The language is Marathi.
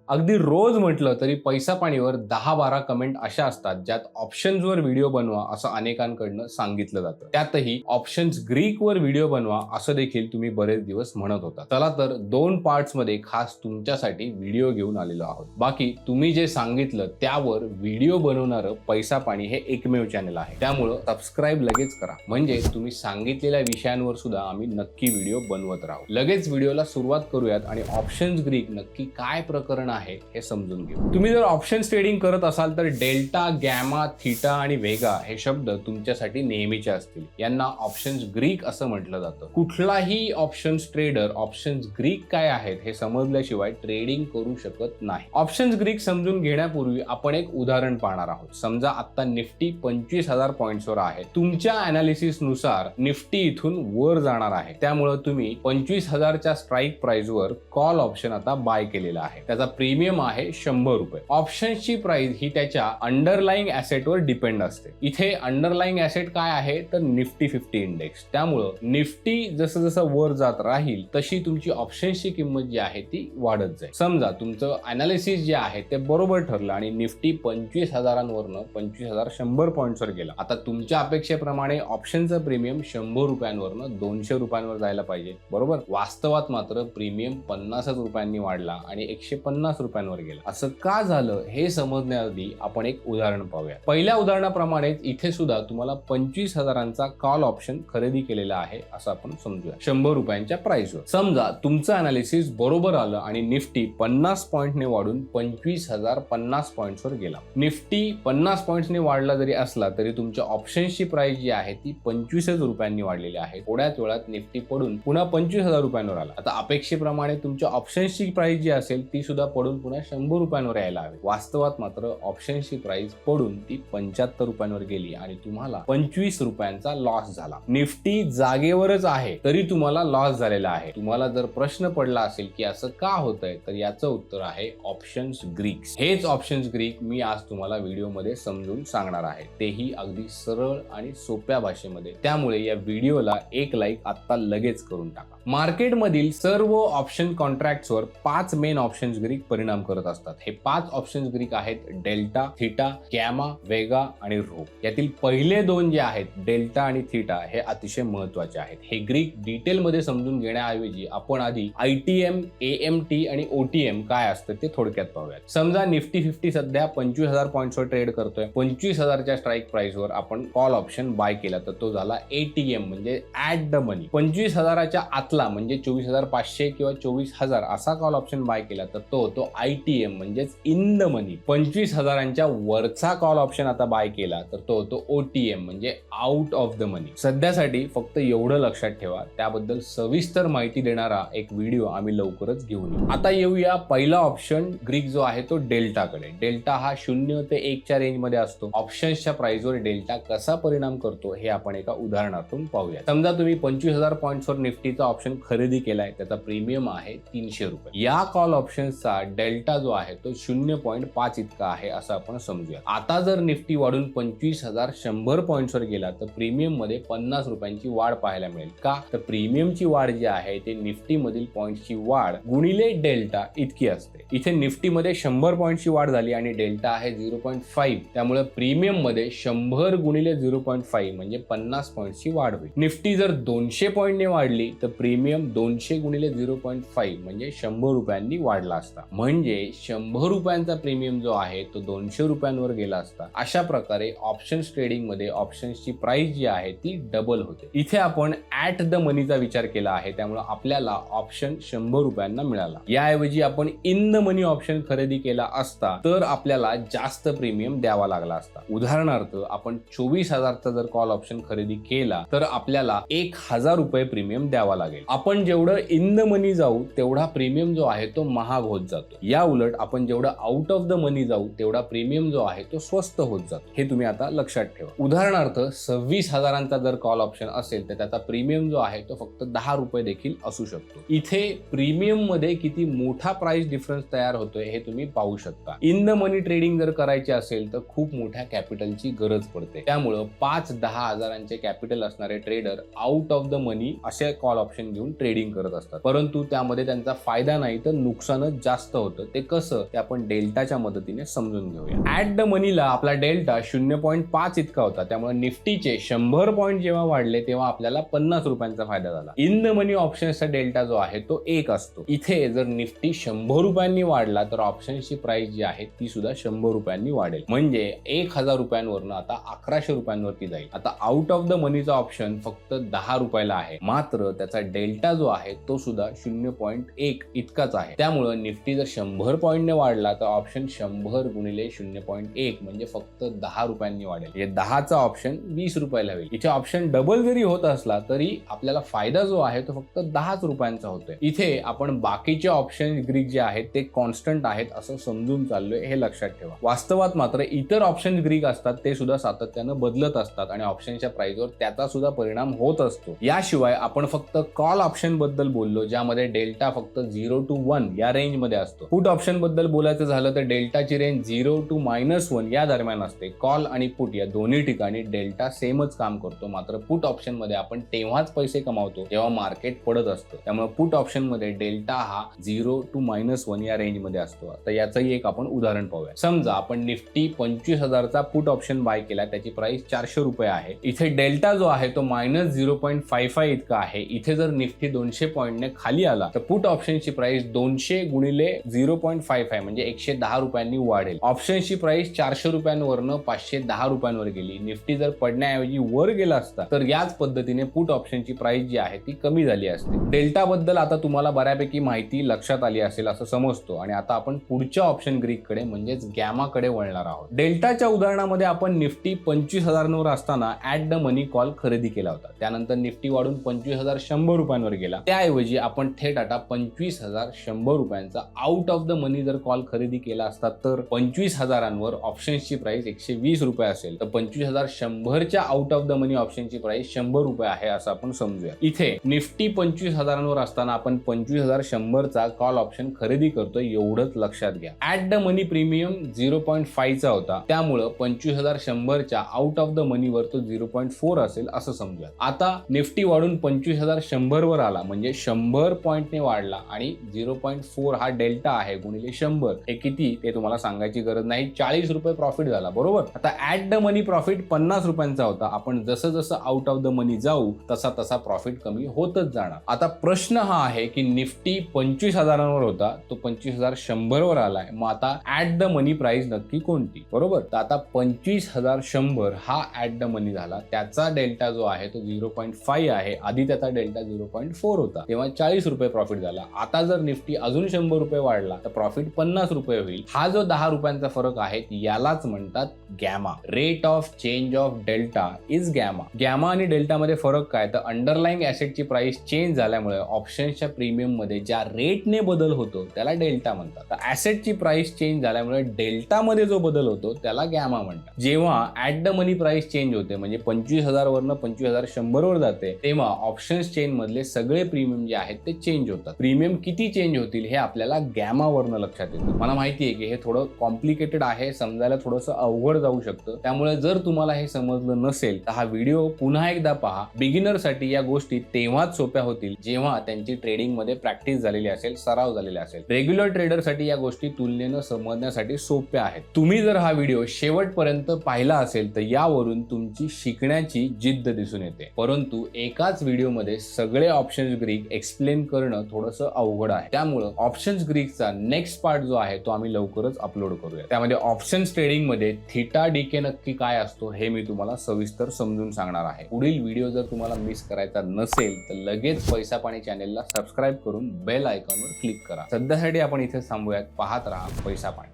अगदी रोज म्हटलं तरी पैसा पाणीवर 10-12 कमेंट अशा असतात ज्यात ऑप्शन्सवर व्हिडिओ बनवा असं अनेकांकडनं सांगितलं जातं. त्यातही ऑप्शन्स ग्रीकवर व्हिडिओ बनवा असं देखील तुम्ही बरेच दिवस म्हणत होता. चला तर 2 पार्ट्समध्ये खास तुमच्यासाठी व्हिडिओ घेऊन आलेलो आहोत. बाकी तुम्ही जे सांगितलं त्यावर व्हिडिओ बनवणारं पैसा पाणी हे एकमेव चॅनल आहे. त्यामुळं सबस्क्राईब लगेच करा, म्हणजे तुम्ही सांगितलेल्या विषयांवर सुद्धा आम्ही नक्की व्हिडिओ बनवत राहू. लगेच व्हिडिओला सुरुवात करूयात आणि ऑप्शन्स ग्रीक नक्की काय प्रकरण आहे हे समजून घेऊ. तुम्ही जर ऑप्शन्स ट्रेडिंग करत असाल तर डेल्टा, गॅमा, थीटा आणि व्हेगा हे शब्द तुमच्यासाठी नेहमीचे असतील. यांना ऑप्शन्स ग्रीक असं म्हटलं जातं. कुठलाही ऑप्शन्स ट्रेडर ऑप्शन्स ग्रीक काय आहेत हे समजल्याशिवाय ट्रेडिंग करू शकत नाही. ऑप्शन्स ग्रीक समजून घेण्यापूर्वी आपण एक उदाहरण पाहणार आहोत. समजा आता निफ्टी 25,000 पॉइंट्सवर आहे. तुमच्या अनालिसिस नुसार निफ्टी इथून वर जाणार आहे. त्यामुळे तुम्ही 25,000च्या स्ट्राईक प्राइसवर कॉल ऑप्शन आता बाय केलेला आहे. त्याचा प्रीमियम आहे 100 रुपये. ऑप्शन्सची प्राइस ही त्याच्या अंडरलाइंग ऍसेटवर डिपेंड असते. इथे अंडरलाइंग ऍसेट काय आहे तर निफ्टी 50 इंडेक्स. त्यामुळं निफ्टी जसं जसं वर जात राहील तशी तुमची ऑप्शन्सची किंमत जी आहे ती वाढत जाईल. समजा तुमचं अनालिसिस जे आहे ते बरोबर ठरलं आणि निफ्टी 25,000वरनं 25,100 पॉइंट्सवर गेला. आता तुमच्या अपेक्षेप्रमाणे ऑप्शनचं प्रीमियम 100 रुपयांवरनं 200 रुपयांवर जायला पाहिजे, बरोबर. वास्तवात मात्र प्रीमियम 50 रुपयांनी वाढला आणि 150 रुपयांवर गेला. असं का झालं हे समजण्याआधी आपण एक उदाहरण पाहूया. पहिल्या उदाहरणाप्रमाणेच इथे सुद्धा तुम्हाला 25,000चा कॉल ऑप्शन खरेदी केलेला आहे असं आपण समजूया 100 रुपयांच्या प्राइसवर. समजा तुमचं अनालिसिस बरोबर आलं आणि निफ्टी 50 पॉइंटने वाढून 25,050 पॉइंट्सवर गेला. निफ्टी 50 पॉइंट्सने वाढला जरी असला तरी तुमच्या ऑप्शन्सची प्राइस जी आहे ती 25 रुपयांनी वाढलेली आहे. थोड्याच वेळात निफ्टी पडून पुन्हा 25,000 रुपयांवर आला. आता अपेक्षेप्रमाणे तुमच्या ऑप्शन्सची प्राइस जी असेल ती सुद्धा पडून पुन्हा 100 रुपयांवर यायला हवी. वास्तवात मात्र ऑप्शन्सची प्राइस पडून ती 75 रुपयांवर गेली आणि तुम्हाला 25 रुपयांचा लॉस झाला. निफ्टी जागेवरच आहे तरी तुम्हाला लॉस झालेला आहे. तुम्हाला जर प्रश्न पडला असेल की असं का होतंय तर याचं उत्तर आहे ऑप्शन्स ग्रीक्स. हेच ऑप्शन्स ग्रीक मी आज तुम्हाला व्हिडिओमध्ये समजून सांगणार आहे, तेही अगदी सरळ आणि सोप्या भाषेमध्ये. त्यामुळे या व्हिडिओला एक लाईक आता लगेच करून टाका. मार्केटमधील सर्व ऑप्शन कॉन्ट्रॅक्ट्सवर 5 मेन ऑप्शन्स ग्रीक परिणाम करत असतात. हे 5 ऑप्शन्स ग्रीक आहेत डेल्टा, थीटा, गॅमा, व्हेगा आणि रो. यातील पहिले 2 जे आहेत डेल्टा आणि थीटा हे अतिशय महत्वाचे आहेत. हे ग्रीक डिटेलमध्ये समजून घेण्याऐवजी आपण आधी आयटीएम, एएमटी आणि ओटीएम काय असतं ते थोडक्यात पाहूयात. समजा निफ्टी 50 सध्या 25,000 पॉइंट्सवर ट्रेड करतोय. 25,000च्या स्ट्राईक प्राइसवर आपण कॉल ऑप्शन बाय केला तर तो झाला एटीएम म्हणजे ऍट द मनी. 25,000च्या आतला म्हणजे 24,500 किंवा 24,000 असा कॉल ऑप्शन बाय केला तर तो होतो आयटीएम म्हणजेच इन द मनी. 25,000च्या वरचा कॉल ऑप्शन आता बाय केला तर तो होतो ओटीएम म्हणजे आउट ऑफ द मनी. सध्यासाठी फक्त एवढं लक्षात ठेवा. त्याबद्दल सविस्तर माहिती देणारा एक व्हिडिओ आम्ही लवकरच घेऊन येऊ. आता येऊया पहिला ऑप्शन ग्रीक जो आहे तो डेल्टाकडे. डेल्टा हा 0 ते 1च्या रेंजमध्ये असतो. ऑप्शन्सच्या प्राइसवर डेल्टा कसा परिणाम करतो हे आपण एका उदाहरणातून पाहूया. समजा तुम्ही 25,000 पॉइंट्सवर निफ्टीचा ऑप्शन खरेदी केलाय. त्याचा प्रीमियम आहे 300 रुपये. या कॉल ऑप्शन्सचा डेल्टा जो आहे तो 0.5 इतका आहे असं आपण समजूया. आता जर निफ्टी वाढून 25,100 पॉइंट्सवर गेला तर प्रीमियम मध्ये 50 रुपयांची वाढ पाहायला मिळेल. का तर प्रीमियमची वाढ जी आहे ते निफ्टी मधील पॉइंट्सची वाढ गुणिले डेल्टा इतकी असते. इथे निफ्टी मध्ये 100 पॉइंटची वाढ झाली आणि डेल्टा आहे 0.5. त्यामुळे प्रीमियम मध्ये 100 गुणिले 0.5 म्हणजे 50 पॉइंटची वाढ होईल. निफ्टी जर 200 पॉइंटने वाढली तर प्रीमियम 200 गुणिले 0.5 म्हणजे 100 रुपयांनी वाढला असता. म्हणजे 100 रुपयांचा प्रीमियम जो आहे तो 200 रुपयांवर गेला असता. अशा प्रकारे ऑप्शन्स ट्रेडिंग मध्ये ऑप्शन्सची प्राइस जी आहे ती डबल होते. इथे आपण ऍट द मनीचा विचार केला आहे त्यामुळे आपल्याला ऑप्शन 100 रुपयांना मिळाला. याऐवजी आपण इन द मनी ऑप्शन खरेदी केला असता तर आपल्याला जास्त प्रीमियम द्यावा लागला असता. उदाहरणार्थ आपण 24,000चा जर कॉल ऑप्शन खरेदी केला तर आपल्याला 1,000 रुपये प्रीमियम द्यावा लागेल. आपण जेवढं इन द मनी जाऊ तेवढा प्रीमियम जो आहे तो महाग होत जातो. या उलट आपण जेवढं आउट ऑफ द मनी जाऊ तेवढा प्रीमियम जो आहे तो स्वस्त होत जातो. हे तुम्ही आता लक्षात ठेवा. उदाहरणार्थ 26,000चा जर कॉल ऑप्शन असेल तर त्याचा प्रीमियम जो आहे तो फक्त 10 रुपये देखील असू शकतो. इथे प्रीमियम मध्ये किती मोठा प्राइस डिफरन्स तयार होतोय हे तुम्ही पाहू शकता. इन द मनी ट्रेडिंग जर करायची असेल तर खूप मोठ्या कॅपिटलची गरज पडते. त्यामुळं 5-10 हजारांचे कॅपिटल असणारे ट्रेडर आउट ऑफ द मनी असे कॉल ऑप्शन घेऊन ट्रेडिंग करत असतात, परंतु त्यामध्ये त्यांचा फायदा नाही तर नुकसानच जास्त होतं. ते कसं ते आपण डेल्टाच्या मदतीने समजून घेऊया. ऍट द मनीला आपला डेल्टा 0.5 इतका होता, त्यामुळे निफ्टीचे 100 पॉईंट जेव्हा वाढले तेव्हा आपल्याला 50 रुपयांचा फायदा झाला. इन द मनी ऑप्शन्सचा डेल्टा जो आहे तो 1 असतो. इथे जर निफ्टी 100 रुपयांनी वाढला तर ऑप्शन्सची प्राइस जी आहे ती सुद्धा 100 रुपयांनी वाढेल, म्हणजे 1000 रुपयांवरून आता 1100 रुपयांवरती जाईल. आता आउट ऑफ द मनीचा ऑप्शन फक्त 10 रुपयाला आहे, मात्र त्याचा डेल्टा जो आहे तो सुद्धा 0.1 इतकाच आहे. त्यामुळे निफ्टी जर 100 पॉईंटने वाढला तर ऑप्शन 100 गुणिले 0.1 म्हणजे फक्त 10 रुपयांनी वाढेल. म्हणजे 10चा ऑप्शन 20 रुपयाला होईल. इथे ऑप्शन डबल जरी होत असला तरी आपल्याला फायदा जो आहे तो फक्त 10 रुपयांचा होतोय. इथे आपण बाकीचे ऑप्शन ग्रीक जे आहेत ते कॉन्स्टंट आहेत असं समजून चाललोय, हे लक्षात ठेवा. वास्तवात मात्र इतर ऑप्शन ग्रीक असतात ते सुद्धा सातत्यानं बदलत असतात आणि ऑप्शनच्या प्राइसवर त्याचा सुद्धा परिणाम होत असतो. याशिवाय आपण फक्त कॉल ऑप्शन बद्दल बोललो, ज्यामध्ये डेल्टा फक्त 0 to 1 या रेंज मध्ये असतो. पुट ऑप्शन बद्दल बोलायचं झालं तर डेल्टाची रेंज 0 to -1 या दरम्यान असते. कॉल आणि पुट या दोन्ही ठिकाणी डेल्टा सेमच काम करतो, मात्र पुट ऑप्शन मध्ये आपण तेव्हाच पैसे कमावतो जेव्हा मार्केट पडत असतं. त्यामुळे पुट ऑप्शन मध्ये डेल्टा हा 0 to -1 या रेंज मध्ये असतो. आता याचंही एक आपण उदाहरण पाहूया. समजा आपण निफ्टी 25,000चा पुट ऑप्शन बाय केला, त्याची प्राइस 400 रुपये आहे. इथे डेल्टा जो आहे तो -0.55 इतका आहे. इथे जर निफ्टी 200 पॉईंटने खाली आला तर पुट ऑप्शनची प्राइस 200 गुणिले 0.55 म्हणजे 110 रुपयांनी वाढेल. ऑप्शनची प्राइस 400 रुपयांवरनं 510 रुपयांवर गेली. निफ्टी जर पडण्याऐवजी वर गेला असता तर याच पद्धतीने पुट ऑप्शनची प्राइस जी आहे ती कमी झाली असते. डेल्टा बद्दल आता तुम्हाला बऱ्यापैकी माहिती लक्षात आली असेल असं समजतो आणि आता आपण पुढच्या ऑप्शन ग्रीक कडे म्हणजेच गॅमा कडे वळणार आहोत. डेल्टाच्या उदाहरणामध्ये आपण निफ्टी 25,000 असताना ऍट द मनी कॉल खरेदी केला होता. त्यानंतर निफ्टी वाढून 25,100 रुपयांवर गेला. त्याऐवजी आपण थेट आता 25,100 रुपयांचा आउट ऑफ द मनी जर कॉल खरेदी केला असता तर 25,000वर ऑप्शन्सची प्राइस 120 रुपये असेल, तर 25,100च्या आउट ऑफ द मनी ऑप्शनची प्राइस 100 रुपये आहे असं आपण समजूया. इथे निफ्टी 25,000वर असताना आपण 25,100चा कॉल ऑप्शन खरेदी करतोय एवढंच लक्षात घ्या. ऍट द मनी प्रीमियम 0.5 चा होता, त्यामुळं 25,100च्या आउट ऑफ द मनीवर तो 0.4 असेल असं समजूया. आता निफ्टी वाढून 25,100 वर आला म्हणजे 100 पॉईंटने वाढला आणि 0.4 हा डेल्टा आहे गुणिले 100 हे किती ते तुम्हाला सांगायची गरज नाही, 40 रुपये प्रॉफिट झाला, बरोबर. आता ऍट द मनी प्रॉफिट 50 रुपयांचा होता. आपण जसं जसं आउट ऑफ द मनी जाऊ तसा तसा प्रॉफिट कमी होतच जाणार. आता प्रश्न हा आहे की निफ्टी 25,000वर होता, तो 25,100 वर आलाय, मग आता ऍट द मनी प्राइस नक्की कोणती, बरोबर. तर आता 25,100 हा ऍट द मनी झाला, त्याचा डेल्टा जो आहे तो 0.5 आहे. आधी त्याचा डेल्टा 0.4 होता, तेव्हा 40 रुपये प्रॉफिट झाला. आता जर निफ्टी अजून 100 रुपये वाढला तर प्रॉफिट 50 रुपये होईल. हा जो 10 रुपयांचा फरक आहे यालाच म्हणतात gamma. Rate of change of delta is gamma. Gamma आणि डेल्टा मध्ये फरक काय, तर अंडरलाइंग ऍसेटची प्राइस चेंज झाल्यामुळे ऑप्शन्सच्या प्रीमियम मध्ये ज्या रेटने बदल होतो त्याला डेल्टा म्हणतात. तर ऍसेटची प्राइस चेंज झाल्यामुळे डेल्टा मध्ये जो बदल होतो त्याला गॅमा म्हणतात. जेव्हा at the money price change होते म्हणजे 25,000 वरनं 25,100 वर जाते तेव्हा ऑप्शन्स चेन मधले सगळे प्रीमियम जे आहेत ते चेंज होतात. प्रीमियम किती चेंज होतील हे आपल्याला गॅमा वरनं लक्षात येतं. मला माहिती आहे की हे थोडं कॉम्प्लिकेटेड आहे, समजायला थोडंसं अवघड जाऊ शकतं. त्यामुळे जर तुम्हाला हे समजलं नसेल तर हा व्हिडिओ पुन्हा एकदा पहा. बिगिनर साठी या गोष्टी तेव्हाच सोप्या होतील जेव्हा त्यांची ट्रेडिंग मध्ये प्रॅक्टिस झालेली असेल, सराव झालेला असेल. रेग्युलर ट्रेडर साठी या गोष्टी तुलनेनं समजण्यासाठी सोप्या आहेत. तुम्ही जर हा व्हिडिओ शेवटपर्यंत पाहिला असेल तर यावरून तुमची शिकण्याची जिद्द दिसून येते. परंतु एकाच व्हिडिओमध्ये सगळे ऑप्शन्स ग्रीक एक्सप्लेन करणं थोडंसं अवघड आहे. त्यामुळे ऑप्शन्स ग्रीकचा नेक्स्ट पार्ट जो आहे तो आम्ही लवकरच अपलोड करूया. त्यामध्ये ऑप्शन्स ट्रेडिंग मध्ये थीटा डीके नक्की काय असतो हे मी तुम्हाला सविस्तर समजून सांगणार आहे. पुढील व्हिडिओ जर तुम्हाला मिस करायचा नसेल तर लगेच पैसा पाणी चॅनेलला सबस्क्राईब करून बेल आयकॉनवर क्लिक करा. सध्यासाठी आपण इथे थांबूयात. पाहत राहा पैसा पाणी.